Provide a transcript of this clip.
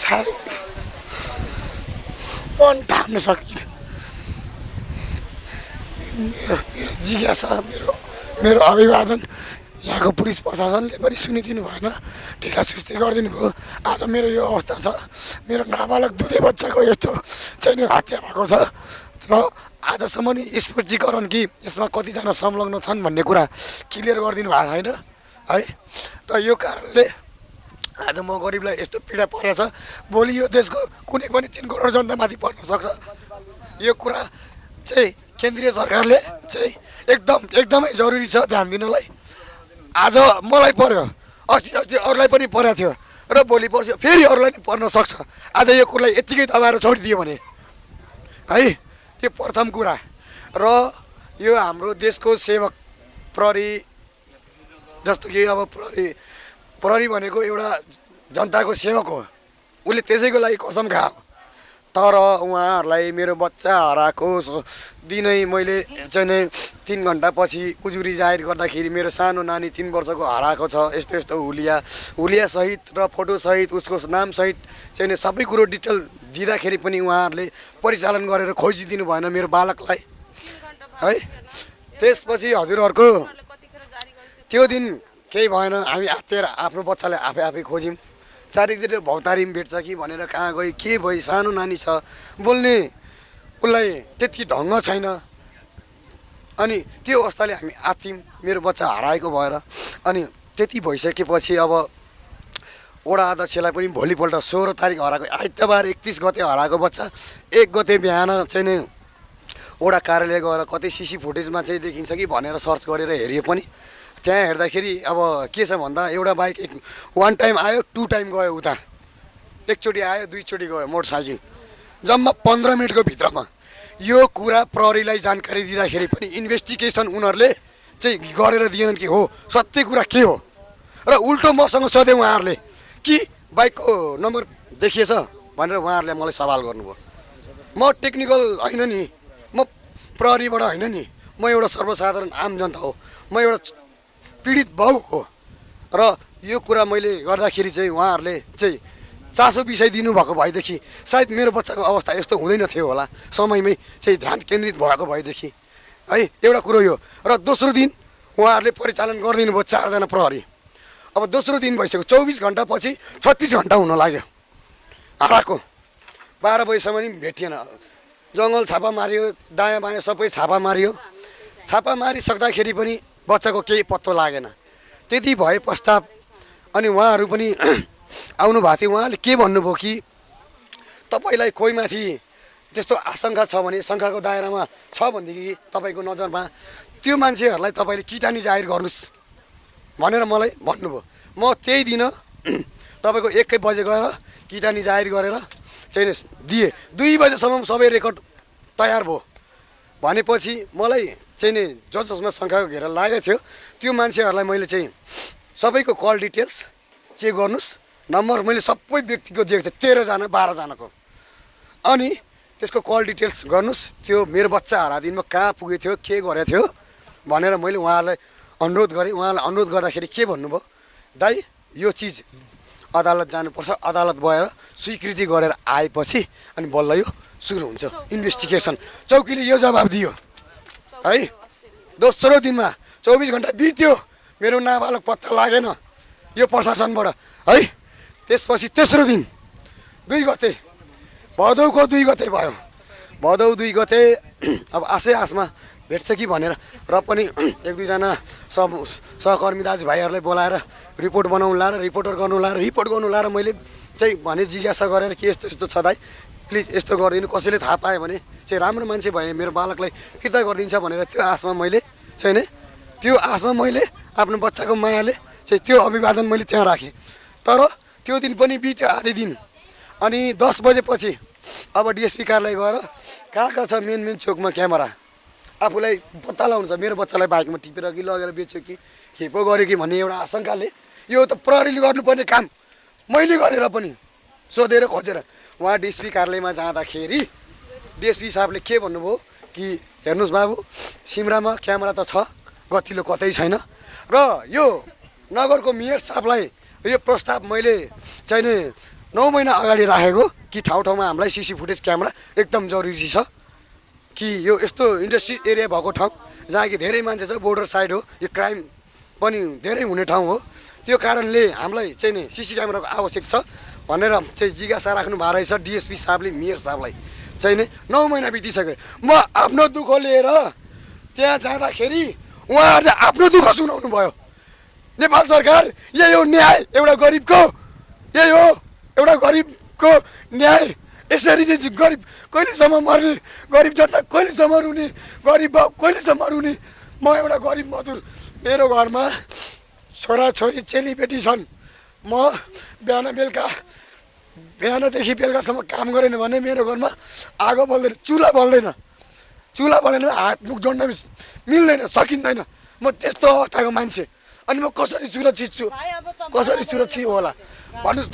साह्रै मन थाम्न सकिँदैन। मेरो मेरो जिज्ञासा मेरो अभिवादन यहाँको पुलिस प्रशासनले पनि सुनिदिनु भएन, ढिलासुस्ती गरिदिनु भयो। आज मेरो यो अवस्था छ, मेरो नाबालक दुधे बच्चाको यस्तो चाहिँ हत्या भएको छ र आजसम्म नि स्पष्टीकरण कि यसमा कतिजना संलग्न छन् भन्ने कुरा क्लियर गरिदिनु भएको छैन है। त यो कारणले आज म गरिबलाई यस्तो पीडा परेछ, भोलि यो देशको कुनै पनि 3 करोड जनतामाथि पर्न सक्छ। यो कुरा चाहिँ केन्द्रीय सरकारले चाहिँ एकदमै जरुरी छ ध्यान दिनलाई। आज मलाई पर्यो, अस्ति अरूलाई पनि परेको थियो र भोलि पर्सि फेरि अरूलाई पनि पर्न सक्छ। आज यो कुरालाई यत्तिकै दबाएर छोडिदियो भने है, यो प्रथम कुरा। र यो हाम्रो देशको सेवक प्रहरी, जस्तो कि अब प्रहरी भनेको एउटा जनताको सेवक हो, उसले त्यसैको लागि कसम खायो। तर उहाँहरूलाई मेरो बच्चा हराएको दिनै मैले चाहिँ 3 घन्टा पछि उजुरी जाहेर गर्दाखेरि मेरो सानो नानी 3 वर्षको हराएको छ। यस्तो हुलिया सहित र फोटो सहित उसको नाम सहित चाहिँ सबै कुरो डिटेल दिँदाखेरि पनि उहाँहरूले परिचालन गरेर खोजिदिनु भएन मेरो बालकलाई है। त्यसपछि हजुरहरूको त्यो दिन केही भएन, हामी आत्तिएर आफ्नो बच्चालाई आफै खोज्यौँ। चारैतिर भौतारी भेट्छ कि भनेर कहाँ गयो के भयो, सानो नानी छ, बोल्ने उसलाई त्यति ढङ्ग छैन। अनि त्यो अवस्थाले हामी आत्तियौँ मेरो बच्चा हराएको भएर। अनि त्यति भइसकेपछि अब वडा अध्यक्षलाई पनि भोलिपल्ट 16 तारिक हराएको, आइतबार 31 गते हराएको बच्चा 1 गते बिहान चाहिँ नि वडा कार्यालय गएर कतै सिसी फुटेजमा चाहिँ देखिन्छ कि भनेर सर्च गरेर हेरियो पनि त्यहाँ हेर्दाखेरि अब के छ भन्दा एउटा बाइक 1 टाइम आयो 2 टाइम गयो, उता एकचोटि आयो 2 चोटि गयो मोटरसाइकल, जम्मा 15 मिनटको भित्रमा। यो कुरा प्रहरीलाई जानकारी दिँदाखेरि पनि इन्भेस्टिगेसन उनीहरूले चाहिँ गरेर दिएनन् कि हो सत्य कुरा के हो। र उल्टो मसँग सोधे उहाँहरूले कि बाइकको नम्बर देखिएछ भनेर उहाँहरूले मलाई सवाल गर्नुभयो। म टेक्निकल होइन नि, म प्रहरीबाट होइन नि, म एउटा सर्वसाधारण आम जनता हो, म एउटा पीडित बाउ हो। र यो कुरा मैले गर्दाखेरि चाहिँ उहाँहरूले चाहिँ चासो विषय दिनुभएको भएदेखि सायद मेरो बच्चाको अवस्था यस्तो हुँदैन थियो होला, समयमै चाहिँ ध्यान केन्द्रित भएको भएदेखि है, एउटा कुरो यो। र दोस्रो दिन उहाँहरूले परिचालन गरिदिनु भयो 4 जना प्रहरी। अब दोस्रो दिन भइसक्यो, 24 घन्टा पछि 36 घन्टा हुन लाग्यो हराएको। 12 बजीसम्म नि भेटिएन। जङ्गल छापा मारियो, दायाँ बायाँ सबै छापा मारियो, छापा मारिसक्दाखेरि पनि बच्चाको केही पत्तो लागेन। त्यति भए पश्चात अनि उहाँहरू पनि आउनु भएको थियो। उहाँले के भन्नुभयो कि तपाईँलाई कोही माथि त्यस्तो आशंका छ भने, शङ्काको दायरामा छ भनेदेखि तपाईँको नजरमा त्यो मान्छेहरूलाई तपाईँले किटानी जाहेर गर्नुहोस् भनेर मलाई भन्नुभयो। म त्यही दिन तपाईँको 1 बजे गएर किटानी जाहेर गरेर चाहिँ दिएँ। 2 बजेसम्म सबै रेकर्ड तयार भयो भनेपछि मलाई चाहिँ नि जसमा शङ्काको घेरा लागेको थियो त्यो मान्छेहरूलाई मैले चाहिँ सबैको कल डिटेल्स चेक गर्नुहोस्, नम्बर मैले सबै व्यक्तिको दिएको थिएँ, 13 जना 12 जनाको। अनि त्यसको कल डिटेल्स गर्नुहोस्, त्यो मेरो बच्चा हरादिनमा कहाँ पुगेको थियो, के गरेको थियो भनेर मैले उहाँहरूलाई अनुरोध गरेँ। उहाँलाई अनुरोध गर्दाखेरि के भन्नुभयो, दाइ यो चिज अदालत जानुपर्छ, अदालत गएर स्वीकृति गरेर आएपछि अनि बल्ल यो सुरु हुन्छ इन्भेस्टिगेसन। चौकीले यो जवाब दियो है। दोस्रो दिनमा 24 घन्टा बित्यो, मेरो नाबालक पत्ता लागेन यो प्रशासनबाट है। त्यसपछि तेस्रो दिन 2 गते भदौको 2 गते भयो। भदौ 2 गते अब आसमा भेट्छ कि भनेर र पनि 1-2 जना सहकर्मी दाजुभाइहरूलाई बोलाएर रिपोर्ट बनाउनु लाएर रिपोर्ट गर्नु लाएर मैले चाहिँ भने जिज्ञासा गरेर के यस्तो छ दाइ, प्लिज यस्तो गरिदिनु, कसैले थाहा पायो भने चाहिँ राम्रो मान्छे भए मेरो बालकलाई फिर्ता गरिदिन्छ भनेर त्यो आशमा मैले चाहिँ नि त्यो आशमा मैले आफ्नो बच्चाको मायाले चाहिँ त्यो अभिवादन मैले त्यहाँ राखेँ। तर त्यो दिन पनि बित्यो आधी दिन। अनि 10 बजेपछि अब डिएसपी कार्यालय गएर कहाँ छ मेन चोकमा क्यामेरा, आफूलाई पत्ता लगाउनु छ, मेरो बच्चालाई बाइकमा टिपेर कि लगेर बेच्यो कि के पो गर्यो कि भन्ने एउटा आशंकाले यो त प्रहरीले गर्नुपर्ने काम मैले गरेर पनि सोधेर खोजेर उहाँ डिएसपी कार्यालयमा जाँदाखेरि डिएसपी साहबले के भन्नुभयो कि हेर्नुहोस् बाबु, सिमरामा क्यामेरा त छ, गतिलो कतै छैन र यो नगरको मेयर साहबलाई यो प्रस्ताव मैले चाहिँ नि 9 महिना अगाडि राखेको कि ठाउँ ठाउँमा हामीलाई सिसी फुटेज क्यामेरा एकदम जरुरी छ कि यो यस्तो इन्डस्ट्री एरिया भएको ठाउँ जहाँ कि धेरै मान्छे छ बोर्डर साइड हो यो क्राइम पनि धेरै हुने ठाउँ हो त्यो कारणले हामीलाई चाहिँ नि सिसी क्यामेराको आवश्यक छ भनेर चाहिँ जिज्ञासा राख्नु भएको रहेछ डिएसपी साहबले मेयर साहबलाई चाहिँ नि 9 महिना बितिसक्यो म आफ्नो दुःख लिएर त्यहाँ जाँदाखेरि उहाँहरूले आफ्नो दुःख सुनाउनु भयो नेपाल सरकार यही हो न्याय एउटा गरिबको यही हो एउटा गरिबको न्याय यसरी नै गरिब कहिलेसम्म मर्ने गरिब जनता कहिलेसम्म रुने गरिब बाउ कहिलेसम्म रुने म एउटा गरिब मजदुर मेरो घरमा छोराछोरी चेलीबेटी छन् म बिहानदेखि बेलुकासम्म काम गरेन भने मेरो घरमा आगो बल्दैन चुला बल्दैन हात मुख जोड्न मिल्दैन सकिँदैन म त्यस्तो अवस्थाको मान्छे अनि म कसरी सुरक्षित छु कसरी सुरक्षित होला भन्नुहोस्